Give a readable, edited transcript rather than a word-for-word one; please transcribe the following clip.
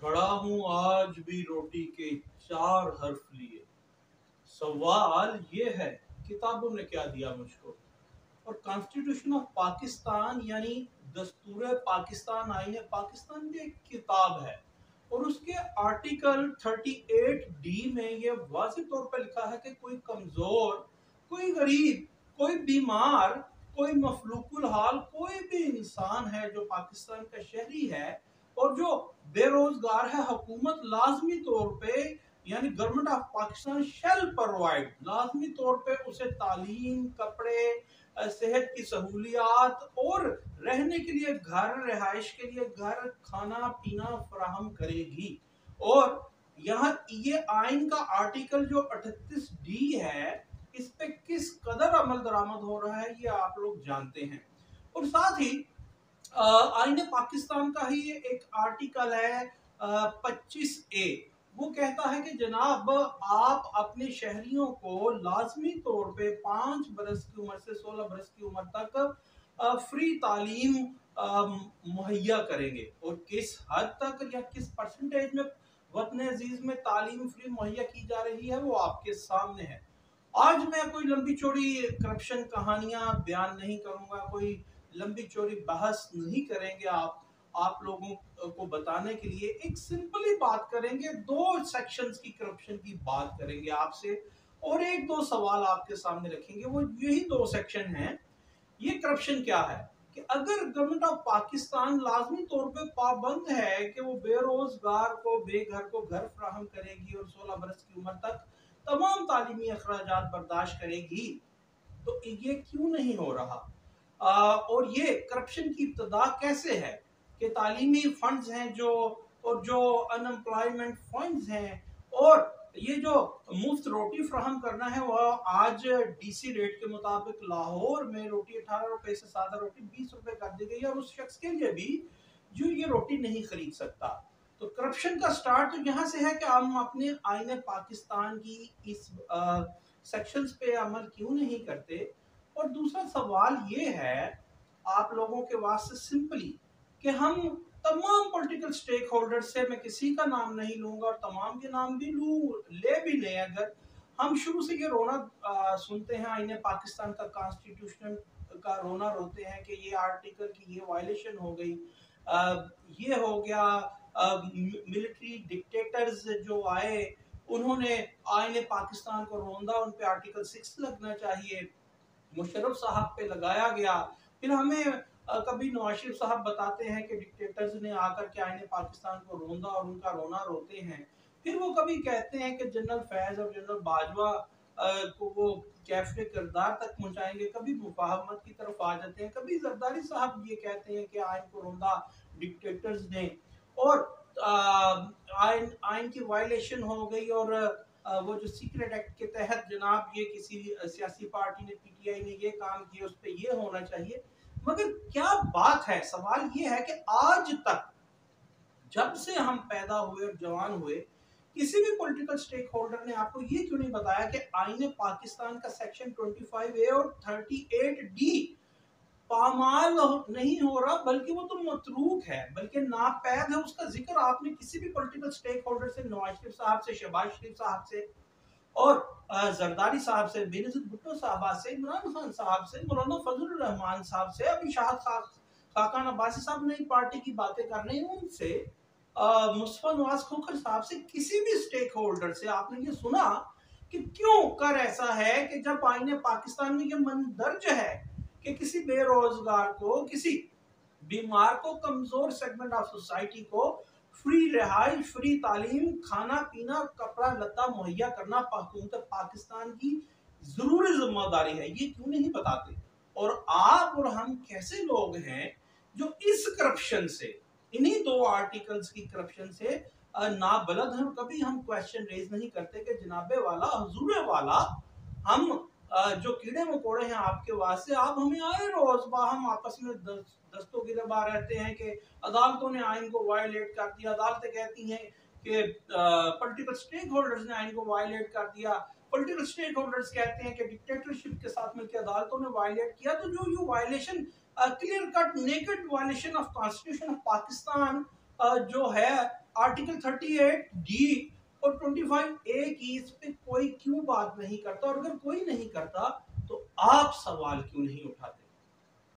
खड़ा हूँ आज भी रोटी के 4 हर्फ लिए। सवाल ये है, किताबों ने क्या दिया मुझको। और कॉन्स्टिट्यूशन ऑफ पाकिस्तान यानी दस्तूर पाकिस्तान, आईन पाकिस्तान की एक किताब है। और उसके आर्टिकल 38D में ये वाज़ेह तौर पर लिखा है कि कोई कमजोर, कोई गरीब, कोई बीमार, कोई मफलूकुल हाल कोई भी इंसान है जो पाकिस्तान का शहरी है और जो बेरोजगार है, हुकूमत लाजमी तौर पे यानी government of Pakistan shall provide लाजमी तौर पे उसे तालीम, कपड़े, सेहत की सहूलियात और रहने के लिए घर, रिहाइश के लिए घर, खाना पीना फराहम करेगी। और यहाँ ये आइन का आर्टिकल जो 38D है, इस पे किस कदर अमल दरामद हो रहा है ये आप लोग जानते हैं। और साथ ही आईने पाकिस्तान का ही एक आर्टिकल है 25A। वो कहता है कि जनाब आप अपने शहरियों को लाजमी तौर पे 5 बरस की उम्र से 16 बरस की उम्र तक फ्री तालीम मुहैया करेंगे। और किस हद तक या किस परसेंटेज में वतन अजीज में तालीम फ्री मुहैया की जा रही है वो आपके सामने है। आज मैं कोई लंबी चौड़ी करप्शन कहानियां बयान नहीं करूंगा, कोई लंबी चौड़ी बहस नहीं करेंगे। आप लोगों को बताने के लिए एक सिंपली बात करेंगे, 2 सेक्शंस की करप्शन की बात करेंगे आपसे और एक दो सवाल आपके सामने रखेंगे। वो यही 2 सेक्शन हैं। ये करप्शन क्या है कि अगर गवर्नमेंट ऑफ पाकिस्तान लाजमी तौर पे पाबंद है कि वो बेरोजगार को बेघर को घर फराहम करेगी और 16 बरस की उम्र तक तमाम तालीमी अखराजात बर्दाश्त करेगी, तो ये क्यों नहीं हो रहा। और ये करप्शन की इब्तदा कैसे है कि तालीमी फंड्स हैं जो, और जो अनएम्प्लॉयमेंट फंड्स हैं, और ये जो मुफ्त रोटी फ्राहम करना है वह आज DC रेट के मुताबिक लाहौर में रोटी 18 रुपए से सादा रोटी 20 रुपए कर दी गई है और उस शख्स के लिए भी जो ये रोटी नहीं खरीद सकता। तो करप्शन का स्टार्ट तो यहाँ से है कि हम अपने आईने पाकिस्तान की इस सेक्शंस पे अमल क्यों नहीं करते। और दूसरा सवाल ये है आप लोगों के वास्ते सिंपली कि हम तमाम पॉलिटिकल स्टेक होल्डर से, मैं किसी का नाम नहीं लूंगा और तमाम के नाम भी ले भी लें, अगर हम शुरू से ये रोना सुनते हैं आईने पाकिस्तान का, कॉन्स्टिट्यूशन का रोना रोते हैं कि ये आर्टिकल की ये वायलेशन हो गई, ये हो गया, मिलिट्री डिक्टेटर्स जो आए उन्होंने आईने पाकिस्तान को रोंदा, उन पे आर्टिकल 6 लगना चाहिए, मुशर्रफ साहब पे लगाया गया। फिर हमें कभी नवाज शरीफ साहब बताते हैं कि डिक्टेटर्स ने आकर के आईने पाकिस्तान को रोंदा और उनका रोना रोते हैं। फिर वो कभी कहते हैं कि जनरल फैज और जनरल बाजवा को वो कैफे किरदार तक पहुंचाएंगे, कभी मुफाहमत की तरफ आ जाते हैं, कभी जरदारी साहब ये कहते हैं कि आइन को रोंदा डिक्टेटर्स ने और आइन आइन की वायलेशन हो गई। और वो जो सीक्रेट एक्ट के तहत जनाब ये किसी सियासी पार्टी ने, PTI ने ये काम किया, उस पर ये होना चाहिए। मगर क्या बात है, सवाल ये है कि आज तक जब से हम पैदा हुए और जवान हुए किसी भी पॉलिटिकल स्टेक होल्डर ने आपको ये क्यों नहीं बताया कि आईने पाकिस्तान का सेक्शन 25A और 38D पामाल नहीं हो रहा, बल्कि वो तो मतरूक है, बल्कि नापैद है। उसका जिक्र आपने किसी भी पॉलिटिकल स्टेक होल्डर से, नवाज शरीफ साहब से, शहबाज शरीफ साहब से और जरदारी साहब से, बेनजीर भुट्टो साहबा से, इमरान खान साहब से, मौलाना फजल रहमान साहब से, अभी शाहद खाकान अब्बासी साहब नई पार्टी की बातें कर रहे हैं उनसे, मुस्तफा नवाज खोखर साहब से, किसी भी स्टेक होल्डर से आपने ये सुना कि क्यों कर ऐसा है कि जब आईने पाकिस्तान में ये मंदर्ज है कि किसी बेरोजगार को, किसी बीमार को, कमजोर सेगमेंट ऑफ सोसाइटी को फ्री रिहाइश, फ्री तालीम, खाना पीना, कपड़ा लत्ता मुहैया करना हुकूमत पाकिस्तान की जरूरी जिम्मेदारी है, ये क्यों नहीं बताते। और आप और हम कैसे लोग हैं जो इस करप्शन से, इन्हीं 2 आर्टिकल्स की करप्शन से नाबलद हैं। कभी हम क्वेश्चन रेज नहीं करते कि जनाबे वाला, हुजूरे वाला, हम जो कीड़े मकोड़े हैं आपके वास्ते, आप हमें आए रोज हम आपस में दस्तों गिरबा रहते हैं कि अदालतों ने आइन को वायलेट कर दिया, अदालतें कहती हैं कि पॉलिटिकल स्टेक होल्डर्स ने आइन को वायलेट कर दिया, पॉलिटिकल स्टेक होल्डर्स कहते हैं कि डिक्टेटरशिप के साथ मिलकर अदालतों ने वायलेट किया। तो जो ये violation, clear cut naked violation of constitution of Pakistan जो है, آرٹیکل 38D اور 25A کی اس پہ کوئی کیوں بات نہیں کرتا؟ اور اگر کوئی نہیں کرتا تو آپ سوال کیوں نہیں اٹھاتے؟